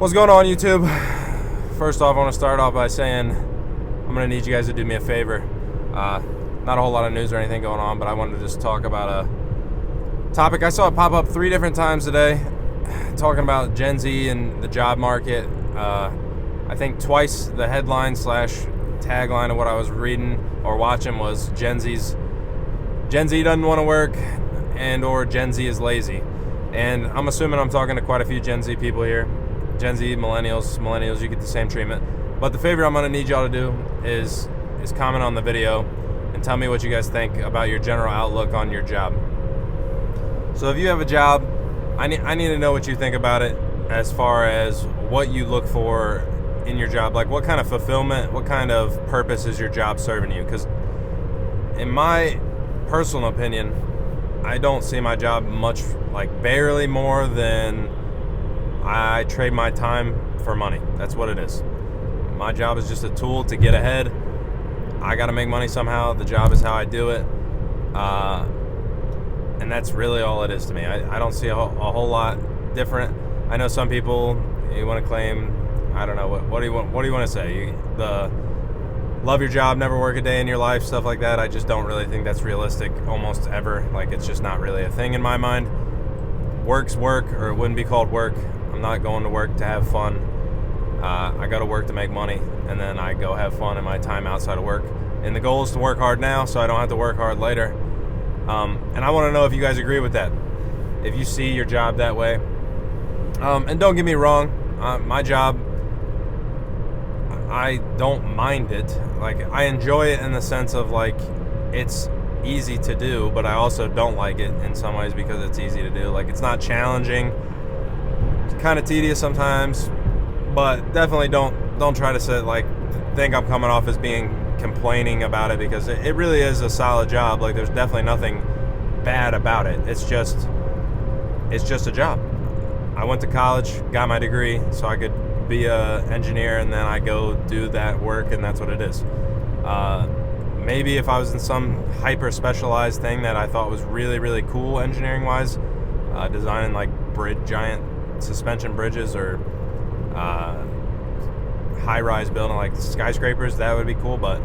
What's going on, YouTube? First off, I want to start off by saying I'm going to need you guys to do me a favor. Not a whole lot of news or anything going on, but I wanted to just talk about a topic. I saw it pop up 3 different times today, talking about Gen Z and the job market. I think twice the headline / tagline of what I was reading or watching was Gen Z doesn't want to work and or Gen Z is lazy. And I'm assuming I'm talking to quite a few Gen Z people here. Gen Z, millennials, you get the same treatment. But the favor I'm going to need y'all to do is comment on the video and tell me what you guys think about your general outlook on your job. So if you have a job, I need to know what you think about it as far as what you look for in your job. Like, what kind of fulfillment, what kind of purpose is your job serving you? Because in my personal opinion, I don't see my job much, like barely more than I trade my time for money. That's what it is. My job is just a tool to get ahead. I got to make money somehow. The job is how I do it. And that's really all it is to me. I don't see a whole lot different. I know some people, you want to claim, I don't know, what do you want to say? Love your job, never work a day in your life, stuff like that. I just don't really think that's realistic almost ever. Like, it's just not really a thing in my mind. Work's work, or it wouldn't be called work. I'm not going to work to have fun. I go to work to make money, and then I go have fun in my time outside of work. And the goal is to work hard now so I don't have to work hard later. And I want to know if you guys agree with that, if you see your job that way. And don't get me wrong, my job, I don't mind it. Like, I enjoy it in the sense of, like, it's easy to do, but I also don't like it in some ways because it's easy to do. Like, it's not challenging. It's kind of tedious sometimes, but definitely don't try to think I'm coming off as being complaining about it, because it really is a solid job. Like, there's definitely nothing bad about it. It's just a job. I went to college, got my degree so I could be a engineer, and then I go do that work, and that's what it is. Maybe if I was in some hyper specialized thing that I thought was really, really cool engineering wise, designing like giant suspension bridges or high rise building like skyscrapers, that would be cool, but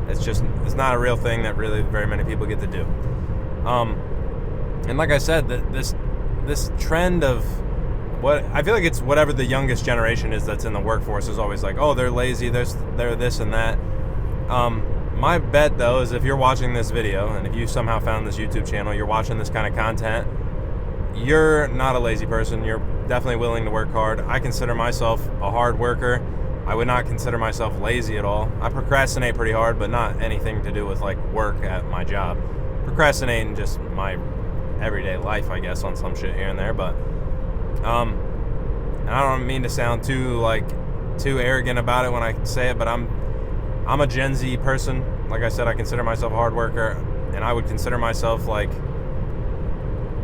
it's not a real thing that really very many people get to do. And like I said, this trend of what I feel like it's whatever the youngest generation is that's in the workforce is always like, oh, they're lazy, they're this and that. My bet, though, is if you're watching this video, and if you somehow found this YouTube channel, you're watching this kind of content, you're not a lazy person. You're definitely willing to work hard. I consider myself a hard worker. I would not consider myself lazy at all. I procrastinate pretty hard, but not anything to do with like work at my job. Procrastinating just my everyday life, I guess, on some shit here and there, but and I don't mean to sound too arrogant about it when I say it, but I'm a Gen Z person. Like I said, I consider myself a hard worker, and I would consider myself like,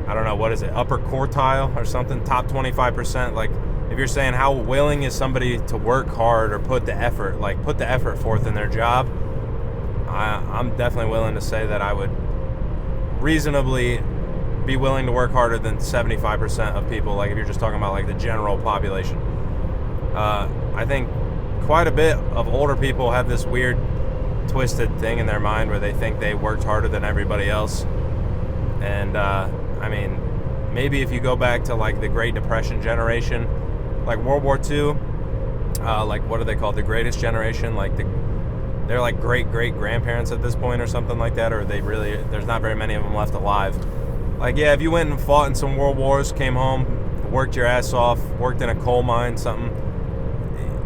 I don't know, what is it, upper quartile or something, top 25%. Like, if you're saying how willing is somebody to work hard or put the effort forth in their job, I'm definitely willing to say that I would reasonably be willing to work harder than 75% of people. Like, if you're just talking about like the general population, I think quite a bit of older people have this weird twisted thing in their mind where they think they worked harder than everybody else. And I mean, maybe if you go back to like the Great Depression generation, like World War II, like what are they called, the greatest generation, like they're like great grandparents at this point or something like that, or there's not very many of them left alive. Like, yeah, if you went and fought in some world wars, came home, worked your ass off, worked in a coal mine, something,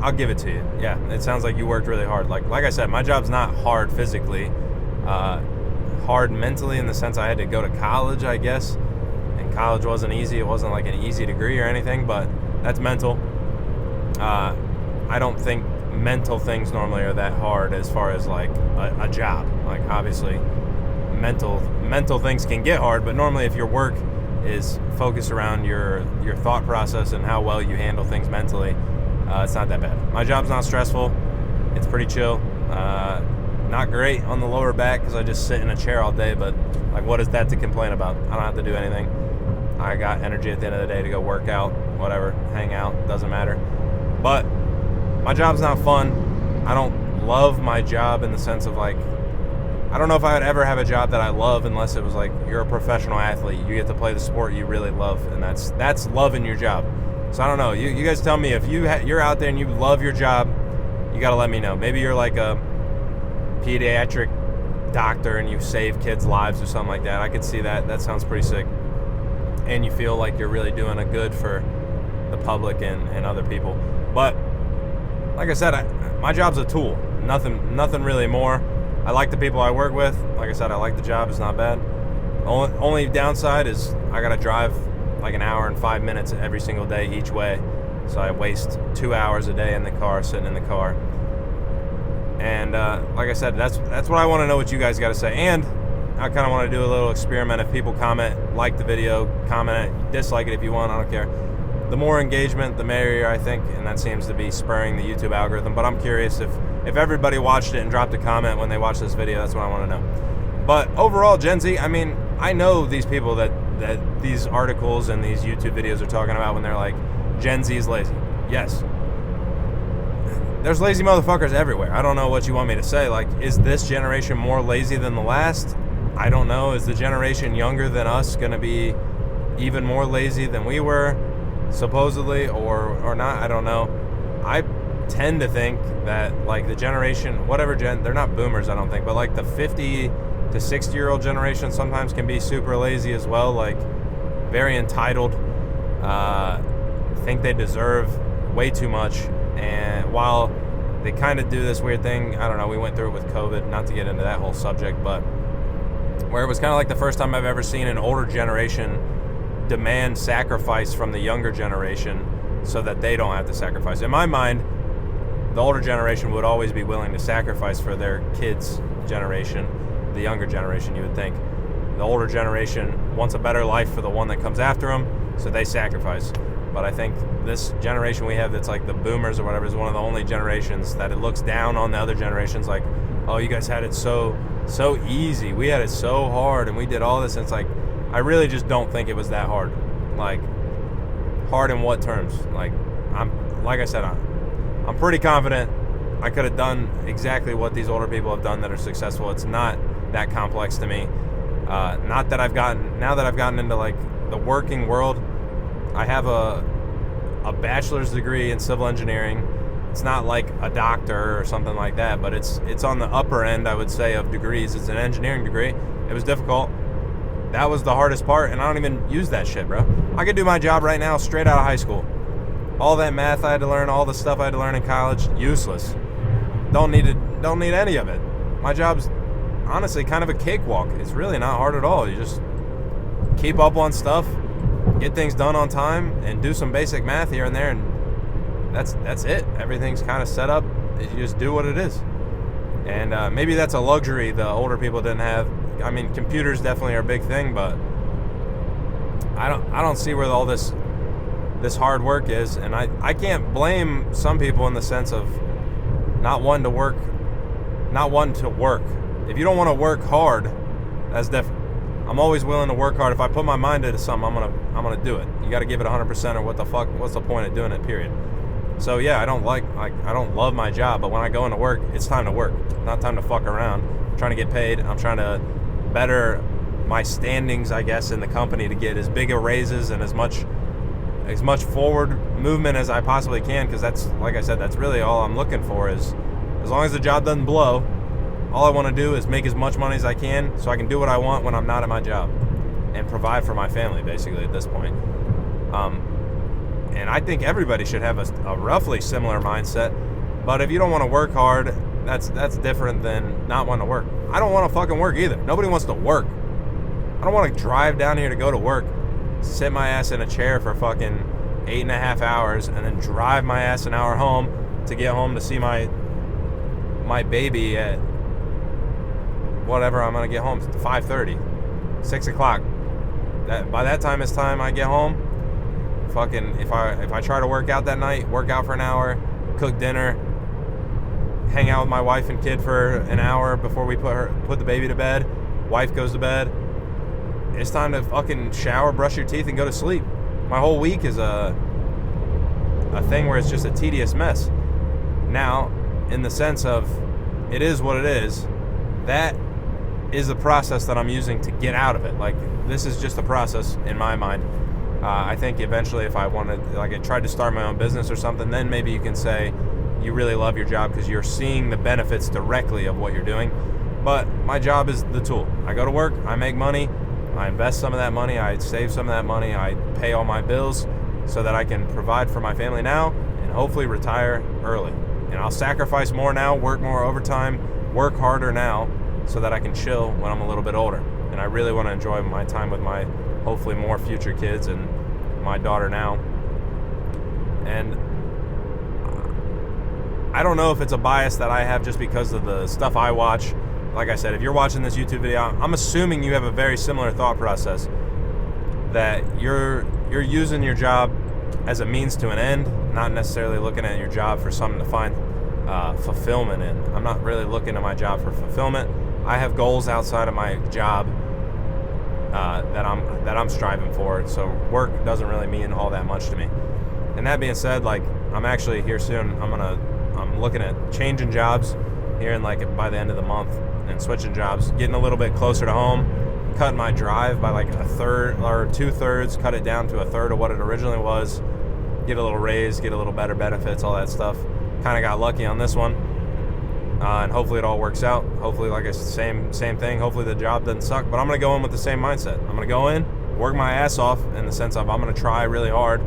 I'll give it to you. Yeah, it sounds like you worked really hard. Like I said, my job's not hard physically, hard mentally in the sense I had to go to college, I guess. And college wasn't easy. It wasn't like an easy degree or anything, but that's mental. I don't think mental things normally are that hard as far as like a job. Like, obviously, mental things can get hard, but normally if your work is focused around your thought process and how well you handle things mentally, it's not that bad. My job's not stressful. It's pretty chill. Not great on the lower back because I just sit in a chair all day, but like, what is that to complain about? I don't have to do anything. I got energy at the end of the day to go work out, whatever, hang out, doesn't matter. But my job's not fun. I don't love my job in the sense of like, I don't know if I would ever have a job that I love unless it was like you're a professional athlete. You get to play the sport you really love, and that's loving your job. So I don't know. You guys tell me if you're out there and you love your job, you got to let me know. Maybe you're like a pediatric doctor and you save kids' lives or something like that. I could see that. That sounds pretty sick. And you feel like you're really doing a good for the public and other people. But like I said, my job's a tool. Nothing really more. I like the people I work with. Like I said, I like the job. It's not bad. Only downside is I got to drive like an hour and 5 minutes every single day each way. So I waste 2 hours a day in the car, sitting in the car. And like I said, that's what I want to know what you guys got to say. And I kind of want to do a little experiment. If people comment, like the video, comment it, dislike it if you want, I don't care. The more engagement, the merrier, I think, and that seems to be spurring the YouTube algorithm. But I'm curious if everybody watched it and dropped a comment when they watched this video. That's what I want to know. But overall, Gen Z, I mean, I know these people that these articles and these YouTube videos are talking about when they're like, Gen Z is lazy. Yes. There's lazy motherfuckers everywhere. I don't know what you want me to say. Like, is this generation more lazy than the last? I don't know. Is the generation younger than us going to be even more lazy than we were, supposedly, or not? I don't know. I tend to think that, like, the generation, they're not boomers, I don't think, but like the 50 to 60-year-old generation sometimes can be super lazy as well, like very entitled, think they deserve way too much. And while they kind of do this weird thing, I don't know, we went through it with COVID, not to get into that whole subject, but where it was kind of like the first time I've ever seen an older generation demand sacrifice from the younger generation so that they don't have to sacrifice. In my mind, the older generation would always be willing to sacrifice for their kids' generation. The younger generation, you would think. The older generation wants a better life for the one that comes after them, so they sacrifice. But I think this generation we have that's like the boomers or whatever is one of the only generations that it looks down on the other generations like, oh, you guys had it so easy. We had it so hard and we did all this. And it's like, I really just don't think it was that hard. Like, hard in what terms? Like I said, I'm pretty confident I could have done exactly what these older people have done that are successful. It's not that complex to me. Now that I've gotten into like the working world, I have a bachelor's degree in civil engineering. It's not like a doctor or something like that, but it's on the upper end, I would say, of degrees. It's an engineering degree. It was difficult. That was the hardest part, and I don't even use that shit, bro. I could do my job right now straight out of high school. All that math I had to learn, all the stuff I had to learn in college, useless. Don't need any of it. My job's honestly kind of a cakewalk. It's really not hard at all. You just keep up on stuff, get things done on time, and do some basic math here and there, and that's it. Everything's kind of set up. You just do what it is. And maybe that's a luxury the older people didn't have. I mean, computers definitely are a big thing, but I don't see where all this hard work is. And I can't blame some people in the sense of not wanting to work. If you don't want to work hard, that's different. I'm always willing to work hard. If I put my mind into something, I'm gonna do it. You got to give it 100%, or what the fuck? What's the point of doing it? Period. So yeah, I don't love my job, but when I go into work, it's time to work. It's not time to fuck around. I'm trying to get paid. I'm trying to better my standings, I guess, in the company to get as big a raises and as much forward movement as I possibly can, because that's, like I said, that's really all I'm looking for. Is as long as the job doesn't blow, all I want to do is make as much money as I can so I can do what I want when I'm not at my job and provide for my family, basically, at this point. And I think everybody should have a roughly similar mindset. But if you don't want to work hard, that's different than not wanting to work. I don't want to fucking work either. Nobody wants to work. I don't want to drive down here to go to work, sit my ass in a chair for fucking 8.5 hours, and then drive my ass an hour home to get home to see my baby at whatever I'm gonna get home, 5:30, 6 o'clock. By that time it's time I get home. Fucking if I try to work out that night, work out for an hour, cook dinner, hang out with my wife and kid for an hour before we put the baby to bed. Wife goes to bed. It's time to fucking shower, brush your teeth, and go to sleep. My whole week is a thing where it's just a tedious mess. Now, in the sense of it is what it is, that is the process that I'm using to get out of it. Like, this is just a process in my mind. I think eventually if I wanted, like I tried to start my own business or something, then maybe you can say you really love your job because you're seeing the benefits directly of what you're doing. But my job is the tool. I go to work, I make money, I invest some of that money, I save some of that money, I pay all my bills so that I can provide for my family now and hopefully retire early. And I'll sacrifice more now, work more overtime, work harder now so that I can chill when I'm a little bit older. And I really want to enjoy my time with my hopefully more future kids and my daughter now. And I don't know if it's a bias that I have just because of the stuff I watch. Like I said, if you're watching this YouTube video, I'm assuming you have a very similar thought process, that you're using your job as a means to an end, not necessarily looking at your job for something to find fulfillment in. I'm not really looking at my job for fulfillment. I have goals outside of my job that I'm striving for. So work doesn't really mean all that much to me. And that being said, like, I'm actually here soon. I'm looking at changing jobs here in like by the end of the month and switching jobs, getting a little bit closer to home, cutting my drive by like a third or 2/3, cut it down to a third of what it originally was, get a little raise, get a little better benefits, all that stuff. Kind of got lucky on this one. And hopefully it all works out. Hopefully, like I said, same thing. Hopefully the job doesn't suck. But I'm going to go in with the same mindset. I'm going to go in, work my ass off in the sense of I'm going to try really hard.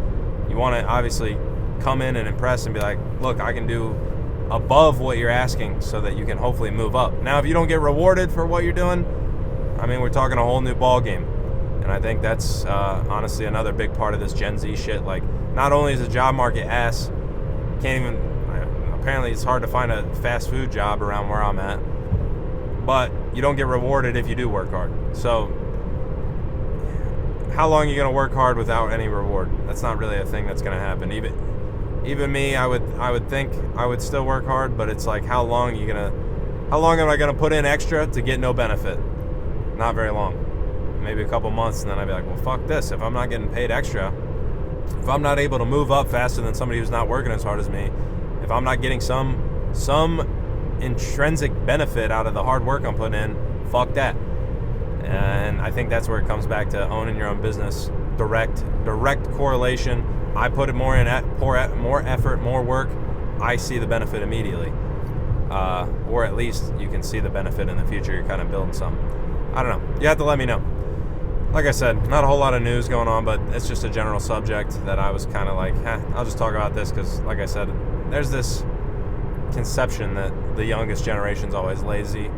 You want to obviously come in and impress and be like, look, I can do above what you're asking so that you can hopefully move up. Now, if you don't get rewarded for what you're doing, I mean, we're talking a whole new ball game. And I think that's honestly another big part of this Gen Z shit. Like, not only is the job market ass, apparently it's hard to find a fast food job around where I'm at, but you don't get rewarded if you do work hard. So how long are you going to work hard without any reward? That's not really a thing that's going to happen. Even me, I would think I would still work hard, but it's like, how long am I going to put in extra to get no benefit? Not very long. Maybe a couple months, and then I'd be like, well, fuck this. If I'm not getting paid extra, if I'm not able to move up faster than somebody who's not working as hard as me, if I'm not getting some intrinsic benefit out of the hard work I'm putting in, fuck that. And I think that's where it comes back to owning your own business. Direct correlation. I put it more effort, more work, I see the benefit immediately. Or at least you can see the benefit in the future. You're kind of building something. I don't know. You have to let me know. Like I said, not a whole lot of news going on, but it's just a general subject that I was kind of like, I'll just talk about this because, like I said, there's this conception that the youngest generation's always lazy.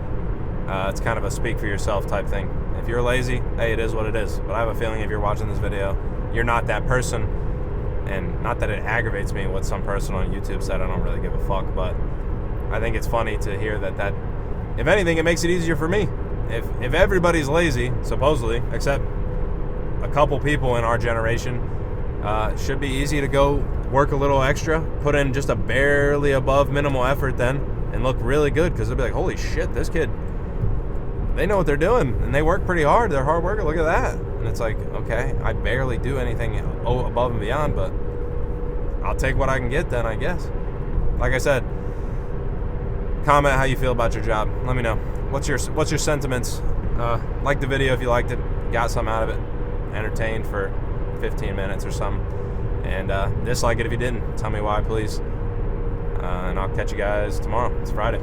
It's kind of a speak for yourself type thing. If you're lazy, hey, it is what it is. But I have a feeling if you're watching this video, you're not that person. And not that it aggravates me what some person on YouTube said. I don't really give a fuck. But I think it's funny to hear that if anything, it makes it easier for me. If everybody's lazy, supposedly, except a couple people in our generation, it should be easy to go work a little extra, put in just a barely above minimal effort then, and look really good, because they'll be like, holy shit, this kid, they know what they're doing, and they work pretty hard, they're hard worker, look at that. And it's like, okay, I barely do anything above and beyond, but I'll take what I can get then, I guess. Like I said, comment how you feel about your job. Let me know. What's your sentiments? Like the video if you liked it, got something out of it, entertained for 15 minutes or something. And dislike it if you didn't. Tell me why, please. And I'll catch you guys tomorrow. It's Friday.